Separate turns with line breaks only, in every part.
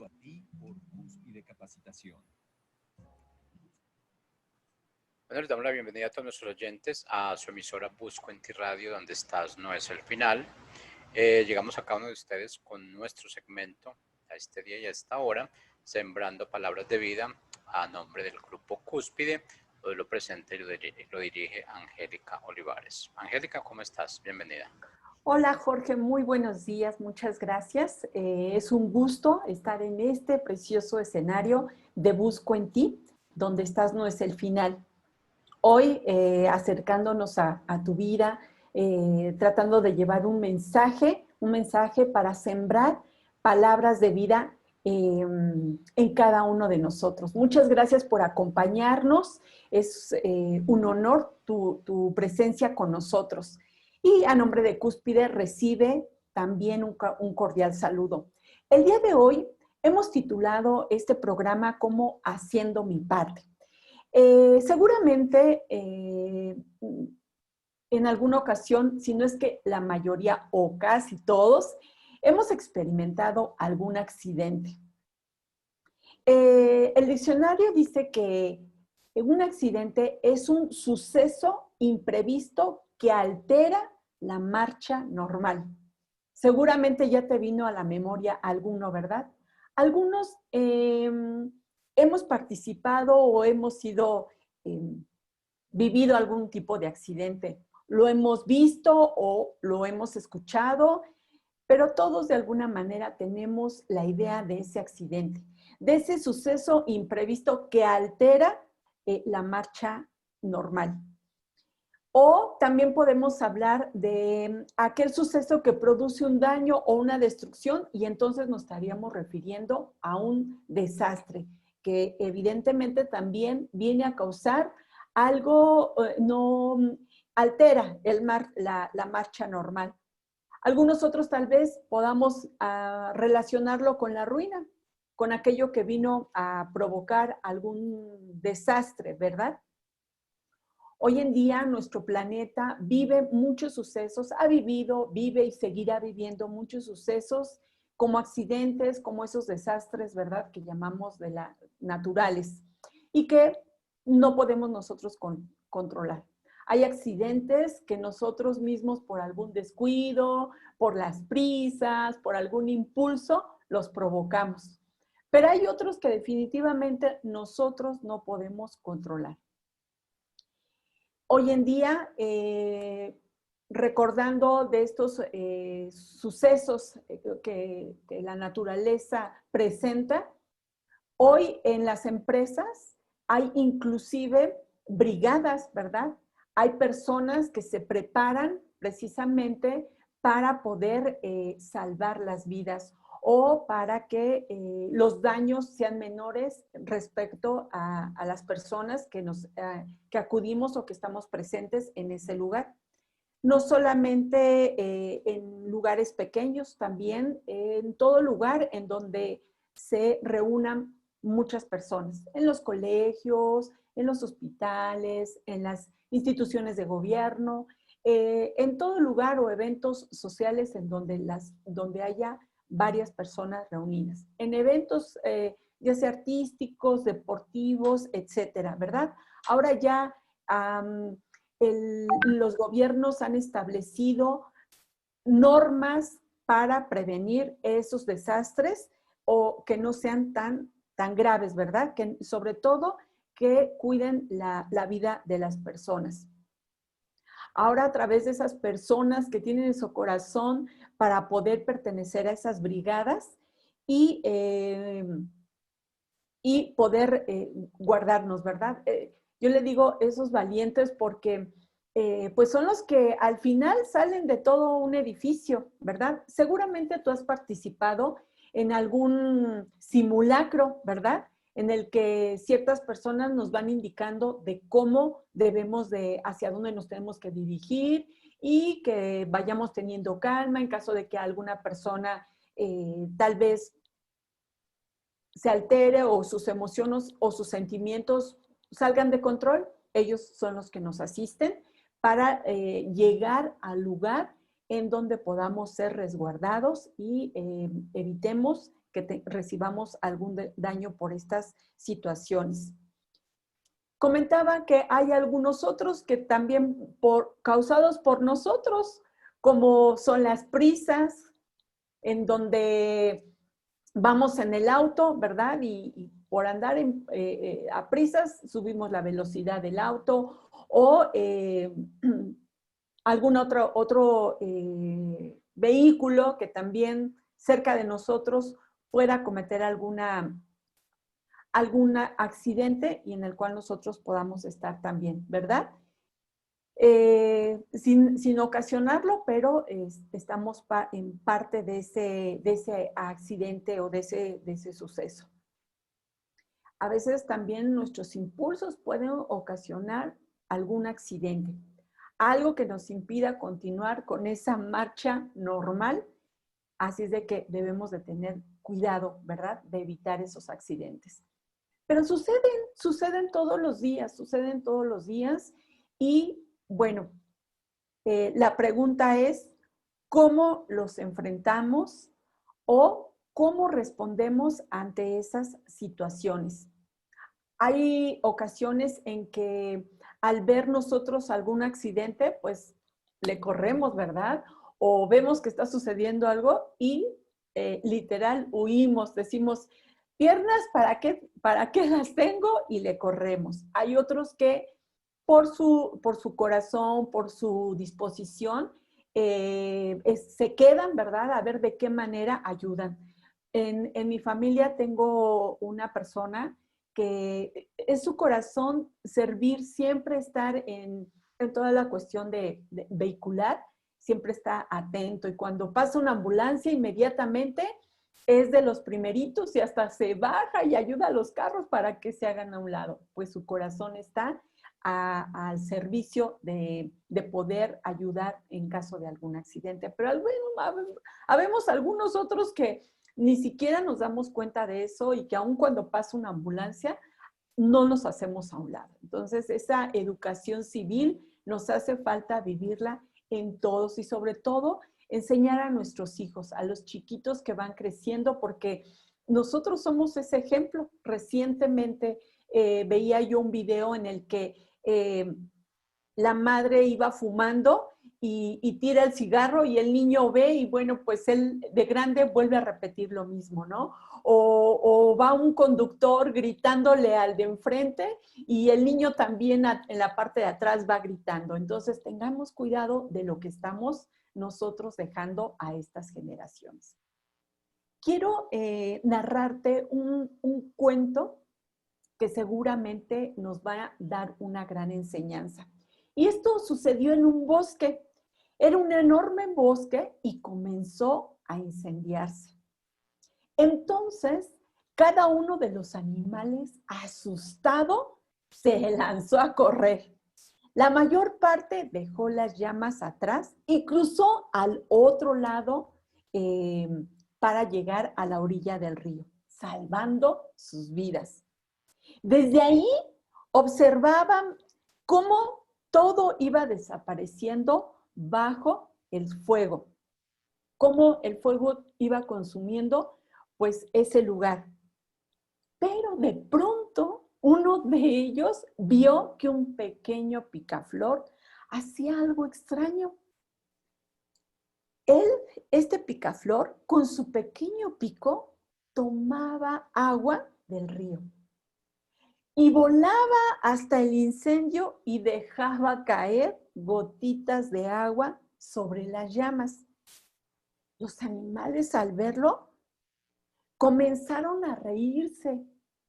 a ti por Cúspide Capacitación.
Bueno, les damos la bienvenida a todos nuestros oyentes a su emisora Busco en Ti Radio, donde estás no es el final. Llegamos a cada uno de ustedes con nuestro segmento a este día y a esta hora, Sembrando Palabras de Vida, a nombre del Grupo Cúspide. Hoy lo presenta y lo dirige Angélica Olivares. Angélica, ¿cómo estás? Bienvenida.
Hola Jorge, muy buenos días, muchas gracias. Es un gusto estar en este precioso escenario de Busco en Ti, donde estás no es el final. Hoy acercándonos a tu vida, tratando de llevar un mensaje para sembrar palabras de vida en cada uno de nosotros. Muchas gracias por acompañarnos, es un honor tu presencia con nosotros. Y a nombre de Cúspide recibe también un cordial saludo. El día de hoy hemos titulado este programa como Haciendo mi parte. Seguramente en alguna ocasión, si no es que la mayoría o casi todos, hemos experimentado algún accidente. El diccionario dice que un accidente es un suceso imprevisto que altera la marcha normal. Seguramente ya te vino a la memoria alguno, ¿verdad? Algunos hemos participado o hemos vivido algún tipo de accidente. Lo hemos visto o lo hemos escuchado, pero todos de alguna manera tenemos la idea de ese accidente, de ese suceso imprevisto que altera la marcha normal. O también podemos hablar de aquel suceso que produce un daño o una destrucción y entonces nos estaríamos refiriendo a un desastre que evidentemente también viene a causar algo, no altera la marcha normal. Algunos otros tal vez podamos relacionarlo con la ruina, con aquello que vino a provocar algún desastre, ¿verdad? Hoy en día nuestro planeta vive muchos sucesos, ha vivido, vive y seguirá viviendo muchos sucesos como accidentes, como esos desastres, ¿verdad? Que llamamos naturales y que no podemos nosotros controlar. Hay accidentes que nosotros mismos por algún descuido, por las prisas, por algún impulso, los provocamos. Pero hay otros que definitivamente nosotros no podemos controlar. Hoy en día, recordando de estos sucesos que la naturaleza presenta, hoy en las empresas hay inclusive brigadas, ¿verdad? Hay personas que se preparan precisamente para poder salvar las vidas o para que los daños sean menores respecto a las personas que acudimos o que estamos presentes en ese lugar. No solamente en lugares pequeños, también en todo lugar en donde se reúnan muchas personas, en los colegios, en los hospitales, en las instituciones de gobierno, en todo lugar o eventos sociales en donde haya varias personas reunidas, en eventos ya sea artísticos, deportivos, etcétera, ¿verdad? Ahora ya los gobiernos han establecido normas para prevenir esos desastres o que no sean tan graves, ¿verdad? Que sobre todo que cuiden la vida de las personas. Ahora, a través de esas personas que tienen su corazón para poder pertenecer a esas brigadas y poder guardarnos, ¿verdad? Yo le digo esos valientes porque pues son los que al final salen de todo un edificio, ¿verdad? Seguramente tú has participado en algún simulacro, ¿verdad? En el que ciertas personas nos van indicando de cómo debemos hacia dónde nos tenemos que dirigir y que vayamos teniendo calma en caso de que alguna persona tal vez se altere o sus emociones o sus sentimientos salgan de control. Ellos son los que nos asisten para llegar al lugar en donde podamos ser resguardados y evitemos que recibamos algún daño por estas situaciones. Comentaba que hay algunos otros que también causados por nosotros, como son las prisas, en donde vamos en el auto, ¿verdad? Y por andar a prisas subimos la velocidad del auto o algún otro vehículo que también cerca de nosotros pueda cometer algún accidente y en el cual nosotros podamos estar también, ¿verdad? Sin ocasionarlo, pero estamos en parte de ese accidente o de ese suceso. A veces también nuestros impulsos pueden ocasionar algún accidente, algo que nos impida continuar con esa marcha normal, así es de que debemos de tener cuidado, ¿verdad? De evitar esos accidentes. Pero suceden todos los días y bueno, la pregunta es, ¿cómo los enfrentamos o cómo respondemos ante esas situaciones? Hay ocasiones en que al ver nosotros algún accidente, pues le corremos, ¿verdad? O vemos que está sucediendo algo y literal huimos, decimos, piernas, ¿para qué las tengo? Y le corremos. Hay otros que por su corazón, por su disposición, se quedan, ¿verdad? A ver de qué manera ayudan. En mi familia tengo una persona que es su corazón servir, siempre estar en toda la cuestión de vehicular, siempre está atento y cuando pasa una ambulancia inmediatamente es de los primeritos y hasta se baja y ayuda a los carros para que se hagan a un lado, pues su corazón está al servicio de poder ayudar en caso de algún accidente. Pero bueno, habemos algunos otros que ni siquiera nos damos cuenta de eso y que aun cuando pasa una ambulancia, no nos hacemos a un lado. Entonces, esa educación civil nos hace falta vivirla en todos y sobre todo enseñar a nuestros hijos, a los chiquitos que van creciendo, porque nosotros somos ese ejemplo. Recientemente veía yo un video en el que la madre iba fumando y tira el cigarro y el niño ve y bueno, pues él de grande vuelve a repetir lo mismo, ¿no? O va un conductor gritándole al de enfrente y el niño también en la parte de atrás va gritando. Entonces tengamos cuidado de lo que estamos nosotros dejando a estas generaciones. Quiero narrarte un cuento que seguramente nos va a dar una gran enseñanza. Y esto sucedió en un bosque. Era un enorme bosque y comenzó a incendiarse. Entonces, cada uno de los animales, asustado, se lanzó a correr. La mayor parte dejó las llamas atrás y cruzó al otro lado para llegar a la orilla del río, salvando sus vidas. Desde ahí observaban cómo todo iba desapareciendo bajo el fuego, cómo el fuego iba consumiendo pues ese lugar. Pero de pronto uno de ellos vio que un pequeño picaflor hacía algo extraño. Este picaflor, con su pequeño pico, tomaba agua del río y volaba hasta el incendio y dejaba caer gotitas de agua sobre las llamas. Los animales, al verlo, comenzaron a reírse,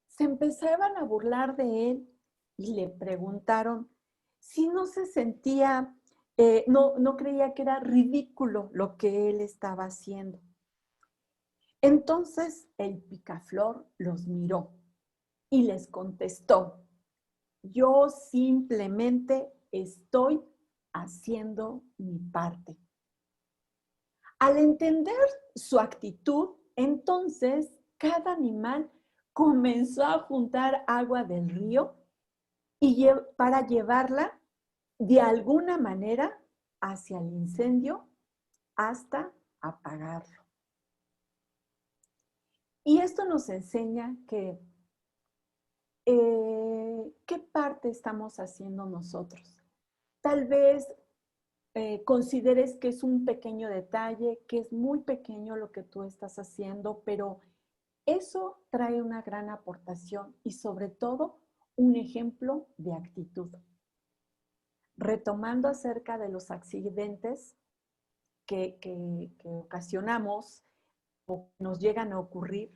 se empezaban a burlar de él y le preguntaron si no se sentía, no creía que era ridículo lo que él estaba haciendo. Entonces el picaflor los miró y les contestó: yo simplemente estoy haciendo mi parte. Al entender su actitud, entonces cada animal comenzó a juntar agua del río y para llevarla de alguna manera hacia el incendio hasta apagarlo. Y esto nos enseña que qué parte estamos haciendo nosotros. Tal vez consideres que es un pequeño detalle, que es muy pequeño lo que tú estás haciendo, pero eso trae una gran aportación y sobre todo un ejemplo de actitud. Retomando acerca de los accidentes que ocasionamos o nos llegan a ocurrir,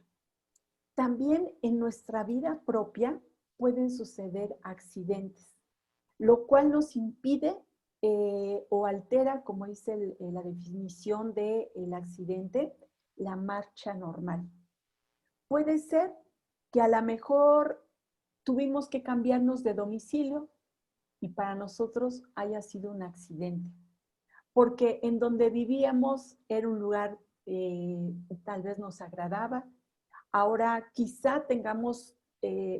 también en nuestra vida propia pueden suceder accidentes, lo cual nos impide o altera, como dice la definición del accidente, la marcha normal. Puede ser que a lo mejor tuvimos que cambiarnos de domicilio y para nosotros haya sido un accidente, porque en donde vivíamos era un lugar tal vez nos agradaba. Ahora quizá tengamos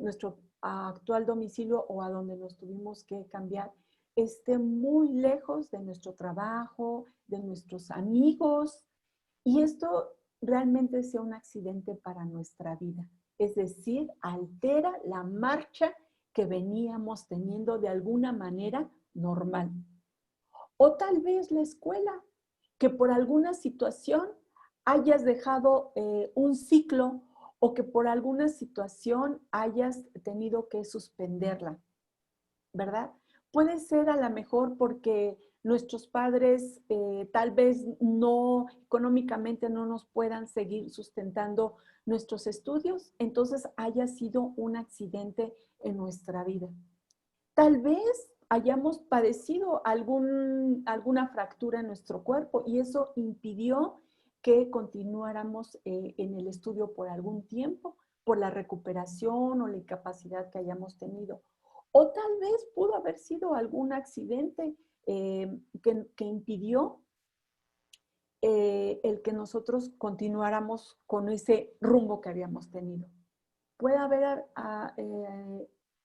nuestro actual domicilio o a donde nos tuvimos que cambiar esté muy lejos de nuestro trabajo, de nuestros amigos, y esto realmente sea un accidente para nuestra vida. Es decir, altera la marcha que veníamos teniendo de alguna manera normal. O tal vez la escuela, que por alguna situación hayas dejado un ciclo o que por alguna situación hayas tenido que suspenderla, ¿verdad? Puede ser a lo mejor porque nuestros padres tal vez no, económicamente no nos puedan seguir sustentando nuestros estudios, entonces haya sido un accidente en nuestra vida. Tal vez hayamos padecido alguna fractura en nuestro cuerpo y eso impidió que continuáramos en el estudio por algún tiempo, por la recuperación o la incapacidad que hayamos tenido. O tal vez pudo haber sido algún accidente que impidió el que nosotros continuáramos con ese rumbo que habíamos tenido. Puede haber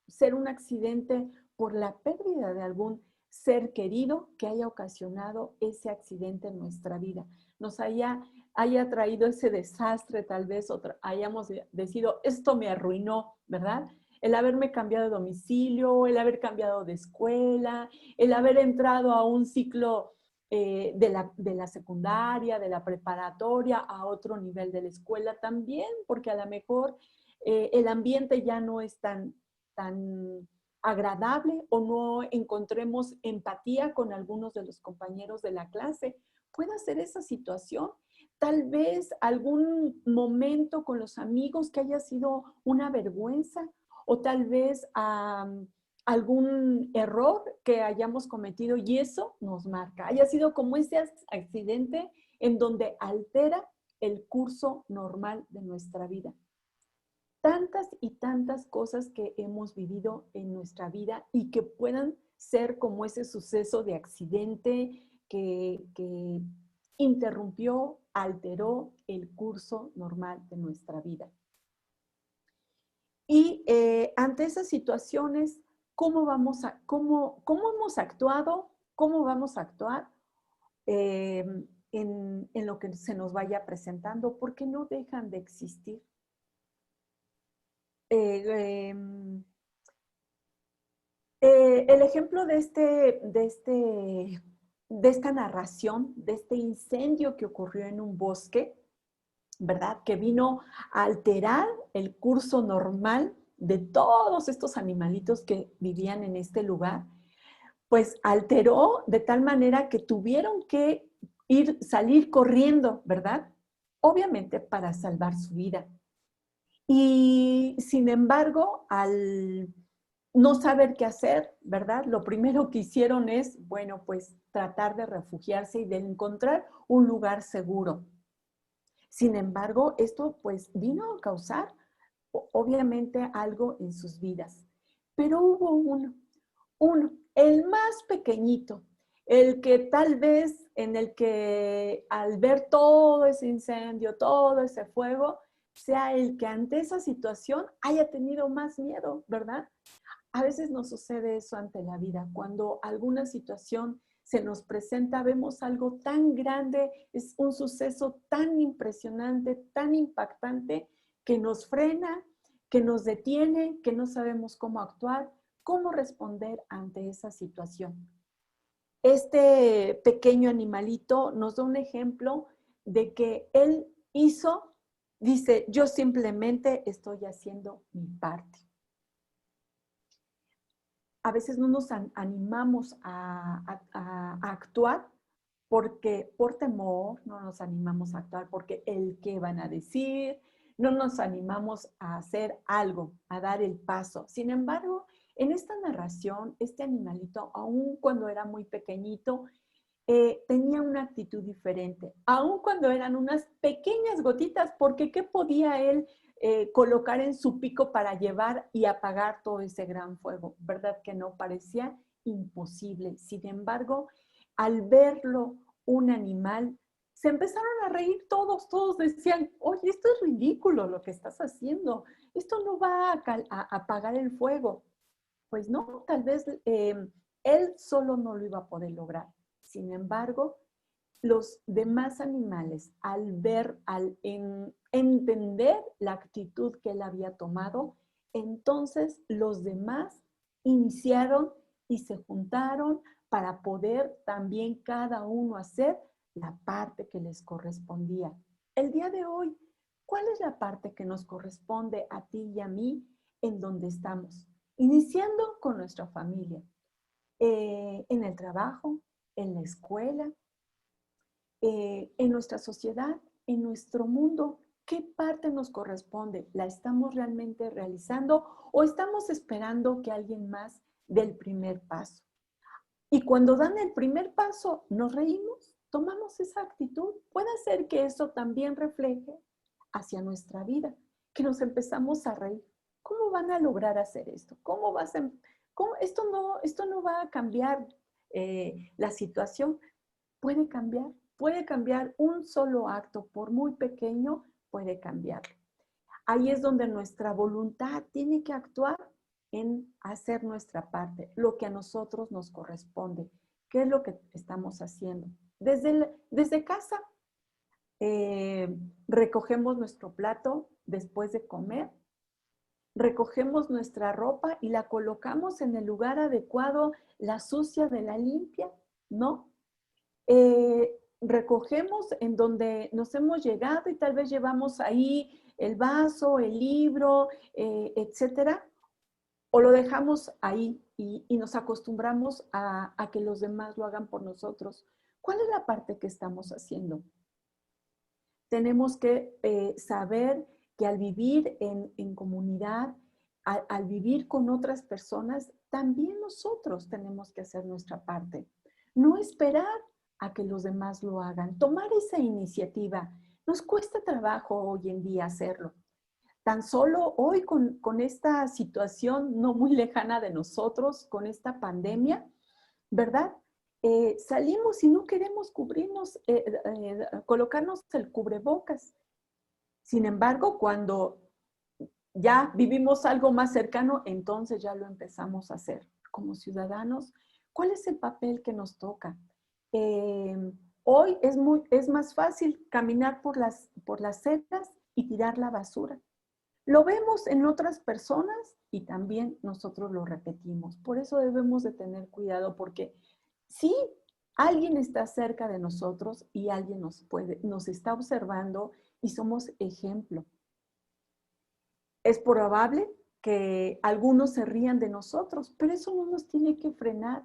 ser un accidente por la pérdida de algún ser querido que haya ocasionado ese accidente en nuestra vida. Nos haya traído ese desastre, tal vez hayamos decidido, esto me arruinó, ¿verdad? El haberme cambiado de domicilio, el haber cambiado de escuela, el haber entrado a un ciclo de la secundaria, de la preparatoria, a otro nivel de la escuela también, porque a lo mejor el ambiente ya no es tan agradable o no encontremos empatía con algunos de los compañeros de la clase. Puede ser esa situación. Tal vez algún momento con los amigos que haya sido una vergüenza o tal vez algún error que hayamos cometido y eso nos marca. Haya sido como ese accidente en donde altera el curso normal de nuestra vida. Tantas y tantas cosas que hemos vivido en nuestra vida y que puedan ser como ese suceso de accidente que interrumpió, alteró el curso normal de nuestra vida. Y ante esas situaciones, ¿cómo hemos actuado? ¿Cómo vamos a actuar en lo que se nos vaya presentando? Porque no dejan de existir. El ejemplo de esta narración, de este incendio que ocurrió en un bosque, ¿verdad? Que vino a alterar el curso normal de todos estos animalitos que vivían en este lugar, pues alteró de tal manera que tuvieron que salir corriendo, ¿verdad? Obviamente para salvar su vida. Y sin embargo, al no saber qué hacer, ¿verdad? Lo primero que hicieron es, bueno, pues tratar de refugiarse y de encontrar un lugar seguro. Sin embargo, esto pues vino a causar obviamente algo en sus vidas. Pero hubo uno, el más pequeñito, el que tal vez en el que al ver todo ese incendio, todo ese fuego, sea el que ante esa situación haya tenido más miedo, ¿verdad? A veces nos sucede eso ante la vida, cuando alguna situación se nos presenta, vemos algo tan grande, es un suceso tan impresionante, tan impactante, que nos frena, que nos detiene, que no sabemos cómo actuar, cómo responder ante esa situación. Este pequeño animalito nos da un ejemplo de que él dice, yo simplemente estoy haciendo mi parte. A veces no nos animamos a actuar porque por temor, no nos animamos a actuar porque el qué van a decir, no nos animamos a hacer algo, a dar el paso. Sin embargo, en esta narración, este animalito, aun cuando era muy pequeñito, tenía una actitud diferente, aun cuando eran unas pequeñas gotitas, porque ¿qué podía él colocar en su pico para llevar y apagar todo ese gran fuego? ¿Verdad que no? Parecía imposible. Sin embargo, al verlo un animal, se empezaron a reír todos decían, oye, esto es ridículo lo que estás haciendo, esto no va a apagar el fuego. Pues no, tal vez él solo no lo iba a poder lograr. Sin embargo, los demás animales, al ver, entender la actitud que él había tomado, entonces los demás iniciaron y se juntaron para poder también cada uno hacer la parte que les correspondía. El día de hoy, ¿cuál es la parte que nos corresponde a ti y a mí en donde estamos? Iniciando con nuestra familia, en el trabajo, en la escuela, en nuestra sociedad, en nuestro mundo. ¿Qué parte nos corresponde? ¿La estamos realmente realizando o estamos esperando que alguien más dé el primer paso? Y cuando dan el primer paso, nos reímos, tomamos esa actitud. Puede ser que eso también refleje hacia nuestra vida, que nos empezamos a reír. ¿Cómo van a lograr hacer esto? Esto no va a cambiar la situación? Puede cambiar un solo acto, por muy pequeño, puede cambiarlo. Ahí es donde nuestra voluntad tiene que actuar en hacer nuestra parte, lo que a nosotros nos corresponde. ¿Qué es lo que estamos haciendo? Desde casa, recogemos nuestro plato después de comer, recogemos nuestra ropa y la colocamos en el lugar adecuado, la sucia de la limpia, ¿no? Recogemos en donde nos hemos llegado y tal vez llevamos ahí el vaso, el libro, etcétera, o lo dejamos ahí y nos acostumbramos a que los demás lo hagan por nosotros. ¿Cuál es la parte que estamos haciendo? Tenemos que saber que al vivir en comunidad, al vivir con otras personas, también nosotros tenemos que hacer nuestra parte. No esperar a que los demás lo hagan. Tomar esa iniciativa. Nos cuesta trabajo hoy en día hacerlo. Tan solo hoy con esta situación no muy lejana de nosotros, con esta pandemia, ¿verdad? Salimos y no queremos cubrirnos, colocarnos el cubrebocas. Sin embargo, cuando ya vivimos algo más cercano, entonces ya lo empezamos a hacer. Como ciudadanos, ¿cuál es el papel que nos toca? Hoy es más fácil caminar por las acera y tirar la basura. Lo vemos en otras personas y también nosotros lo repetimos. Por eso debemos de tener cuidado porque si alguien está cerca de nosotros y alguien nos está observando y somos ejemplo. Es probable que algunos se rían de nosotros, pero eso no nos tiene que frenar,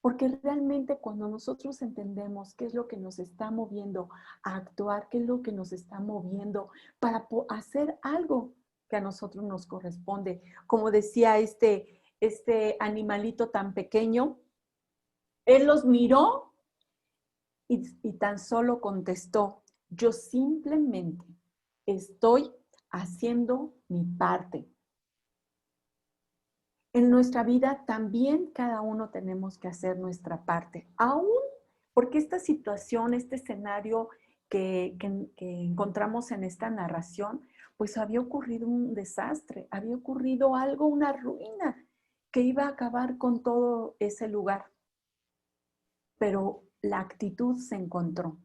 porque realmente cuando nosotros entendemos qué es lo que nos está moviendo a actuar, qué es lo que nos está moviendo para hacer algo que a nosotros nos corresponde, como decía este animalito tan pequeño, él los miró y tan solo contestó, yo simplemente estoy haciendo mi parte. En nuestra vida también cada uno tenemos que hacer nuestra parte, aún porque esta situación, este escenario que encontramos en esta narración, pues había ocurrido un desastre, había ocurrido algo, una ruina que iba a acabar con todo ese lugar. Pero la actitud se encontró.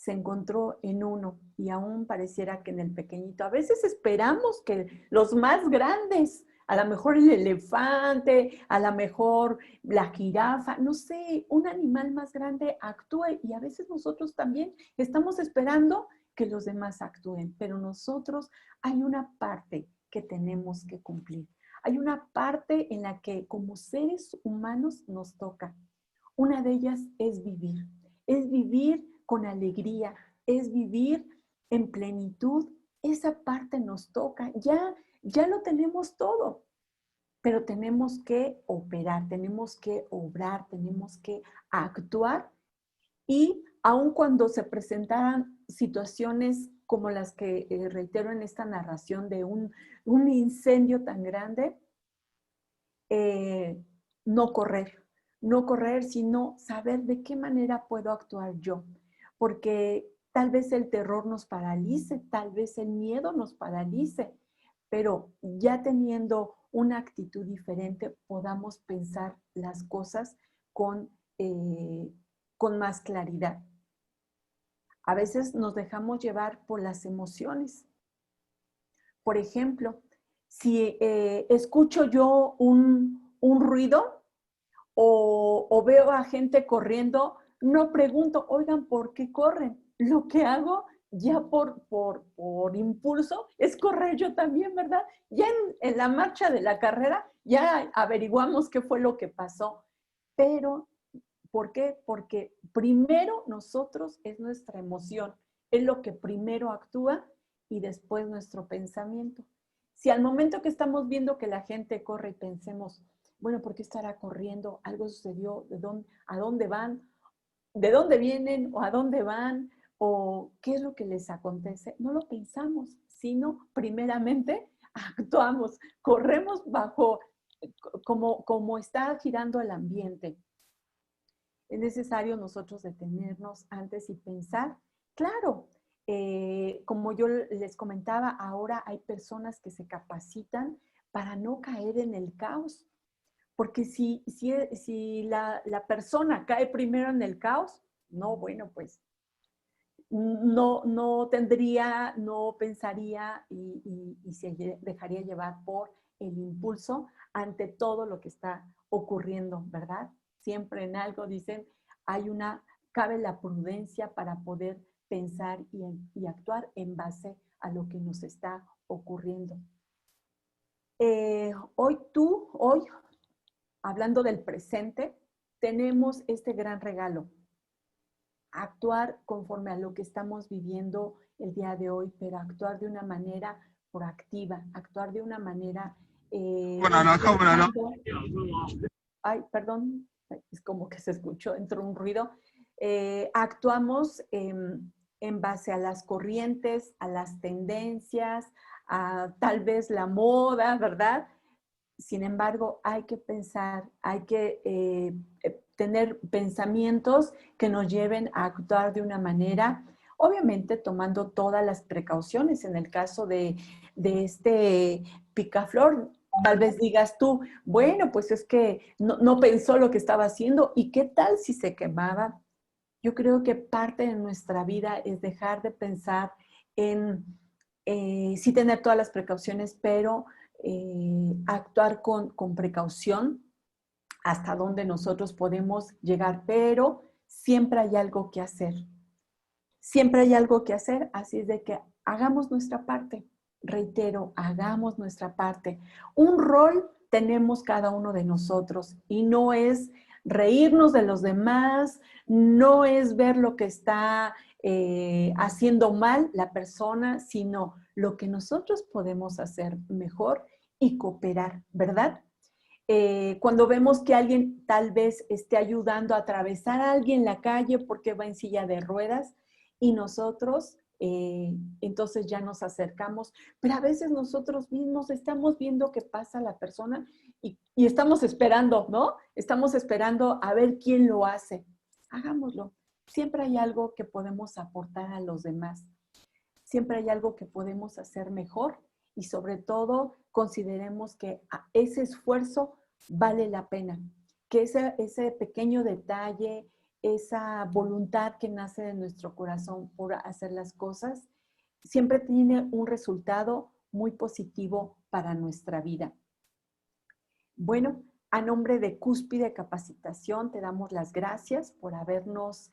se encontró en uno y aún pareciera que en el pequeñito. A veces esperamos que los más grandes, a lo mejor el elefante, a lo mejor la jirafa, no sé, un animal más grande actúe y a veces nosotros también estamos esperando que los demás actúen, pero nosotros hay una parte que tenemos que cumplir. Hay una parte en la que como seres humanos nos toca. Una de ellas es vivir con alegría, es vivir en plenitud. Esa parte nos toca, ya lo tenemos todo, pero tenemos que operar, tenemos que obrar, tenemos que actuar y aun cuando se presentaran situaciones como las que reitero en esta narración de un incendio tan grande, no correr, sino saber de qué manera puedo actuar yo, porque tal vez el terror nos paralice, tal vez el miedo nos paralice, pero ya teniendo una actitud diferente podamos pensar las cosas con más claridad. A veces nos dejamos llevar por las emociones. Por ejemplo, si escucho yo un ruido o veo a gente corriendo, no pregunto, oigan, ¿por qué corren? Lo que hago ya por impulso es correr yo también, ¿verdad? Ya en la marcha de la carrera ya averiguamos qué fue lo que pasó. Pero, ¿por qué? Porque primero nosotros es nuestra emoción, es lo que primero actúa y después nuestro pensamiento. Si al momento que estamos viendo que la gente corre y pensemos, bueno, ¿por qué estará corriendo? ¿Algo sucedió? ¿A dónde van? ¿De dónde vienen? ¿O a dónde van? ¿O qué es lo que les acontece? No lo pensamos, sino primeramente actuamos, corremos bajo como está girando el ambiente. Es necesario nosotros detenernos antes y pensar, claro, como yo les comentaba, ahora hay personas que se capacitan para no caer en el caos, porque si la persona cae primero en el caos, no, bueno, pues no tendría, no pensaría y se dejaría llevar por el impulso ante todo lo que está ocurriendo, ¿verdad? Siempre en algo dicen, cabe la prudencia para poder pensar y actuar en base a lo que nos está ocurriendo. Hoy, hablando del presente, tenemos este gran regalo. Actuar conforme a lo que estamos viviendo el día de hoy, pero actuar de una manera proactiva, actuar de una manera... Ay, perdón, es como que se escuchó, entró un ruido. Actuamos en base a las corrientes, a las tendencias, a tal vez la moda, ¿verdad? Sin embargo, hay que pensar, hay que tener pensamientos que nos lleven a actuar de una manera, obviamente tomando todas las precauciones. En el caso de este picaflor, tal vez digas tú, bueno, pues es que no pensó lo que estaba haciendo y qué tal si se quemaba. Yo creo que parte de nuestra vida es dejar de pensar en sí tener todas las precauciones, pero actuar con precaución hasta donde nosotros podemos llegar, pero siempre hay algo que hacer. Siempre hay algo que hacer, así es de que hagamos nuestra parte. Reitero, hagamos nuestra parte. Un rol tenemos cada uno de nosotros y no es reírnos de los demás, no es ver lo que está haciendo mal la persona, sino lo que nosotros podemos hacer mejor y cooperar, ¿verdad? Cuando vemos que alguien tal vez esté ayudando a atravesar a alguien la calle porque va en silla de ruedas y nosotros entonces ya nos acercamos, pero a veces nosotros mismos estamos viendo que pasa la persona y estamos esperando, ¿no? Estamos esperando a ver quién lo hace. Hagámoslo. Siempre hay algo que podemos aportar a los demás. Siempre hay algo que podemos hacer mejor y sobre todo consideremos que ese esfuerzo vale la pena, que ese pequeño detalle, esa voluntad que nace de nuestro corazón por hacer las cosas, siempre tiene un resultado muy positivo para nuestra vida. Bueno, a nombre de Cúspide Capacitación te damos las gracias por habernos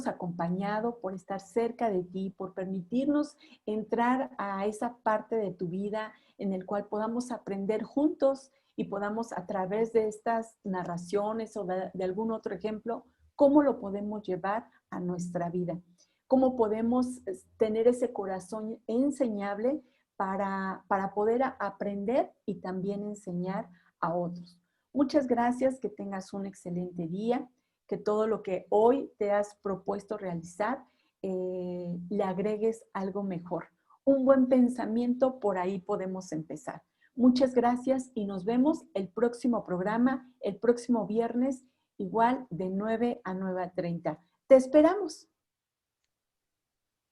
acompañado, por estar cerca de ti, por permitirnos entrar a esa parte de tu vida en el cual podamos aprender juntos y podamos a través de estas narraciones o de algún otro ejemplo, cómo lo podemos llevar a nuestra vida, cómo podemos tener ese corazón enseñable para poder aprender y también enseñar a otros. Muchas gracias, que tengas un excelente día, que todo lo que hoy te has propuesto realizar, le agregues algo mejor. Un buen pensamiento, por ahí podemos empezar. Muchas gracias y nos vemos el próximo programa, el próximo viernes, igual de 9 a 9:30. Te esperamos.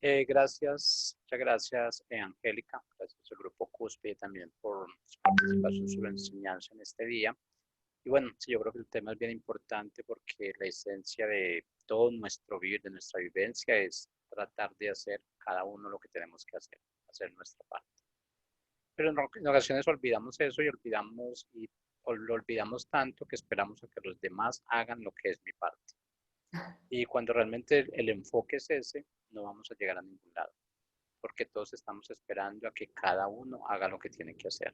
Gracias, muchas gracias, Angélica. Gracias al Grupo Cúspide también por su participación, su enseñanza en este día. Y bueno, sí, yo creo que el tema es bien importante porque la esencia de todo nuestro vivir, de nuestra vivencia, es tratar de hacer cada uno lo que tenemos que hacer nuestra parte. Pero en ocasiones olvidamos eso y lo olvidamos tanto que esperamos a que los demás hagan lo que es mi parte. Y cuando realmente el enfoque es ese, no vamos a llegar a ningún lado, porque todos estamos esperando a que cada uno haga lo que tiene que hacer.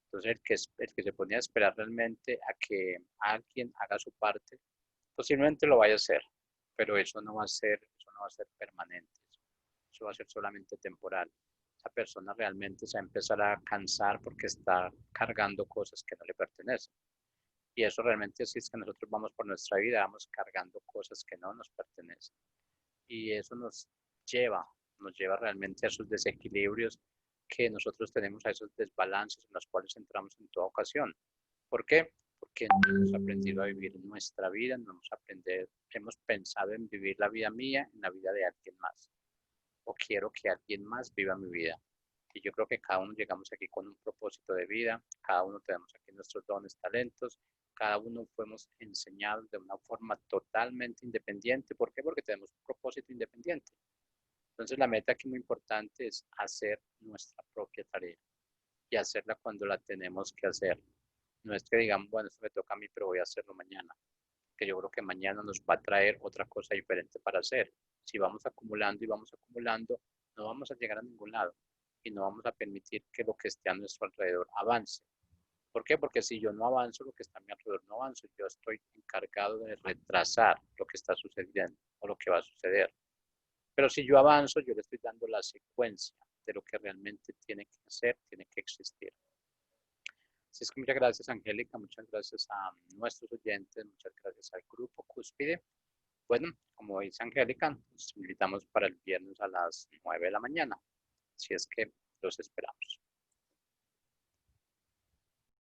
Entonces, el que se pone a esperar realmente a que alguien haga su parte, posiblemente lo vaya a hacer, pero eso no va a ser permanente, eso va a ser solamente temporal. Esa persona realmente se va a empezar a cansar porque está cargando cosas que no le pertenecen. Y eso realmente sí es que nosotros vamos por nuestra vida, vamos cargando cosas que no nos pertenecen. Y eso nos lleva realmente a esos desequilibrios que nosotros tenemos, a esos desbalances en los cuales entramos en toda ocasión. ¿Por qué? Porque no hemos aprendido a vivir nuestra vida, hemos pensado en vivir la vida mía en la vida de alguien más. O quiero que alguien más viva mi vida. Y yo creo que cada uno llegamos aquí con un propósito de vida, cada uno tenemos aquí nuestros dones, talentos, cada uno fuimos enseñados de una forma totalmente independiente. ¿Por qué? Porque tenemos un propósito independiente. Entonces la meta aquí muy importante es hacer nuestra propia tarea y hacerla cuando la tenemos que hacer. No es que digamos, bueno, esto me toca a mí, pero voy a hacerlo mañana, que yo creo que mañana nos va a traer otra cosa diferente para hacer. Si vamos acumulando y vamos acumulando, no vamos a llegar a ningún lado y no vamos a permitir que lo que esté a nuestro alrededor avance. ¿Por qué? Porque si yo no avanzo, lo que está a mi alrededor no avanza. Yo estoy encargado de retrasar lo que está sucediendo o lo que va a suceder. Pero si yo avanzo, yo le estoy dando la secuencia de lo que realmente tiene que hacer, tiene que existir. Así es que muchas gracias, Angélica, muchas gracias a nuestros oyentes, muchas gracias al Grupo Cúspide. Bueno, como dice Angélica, nos invitamos para el viernes a las 9 de la mañana. Así es que los esperamos.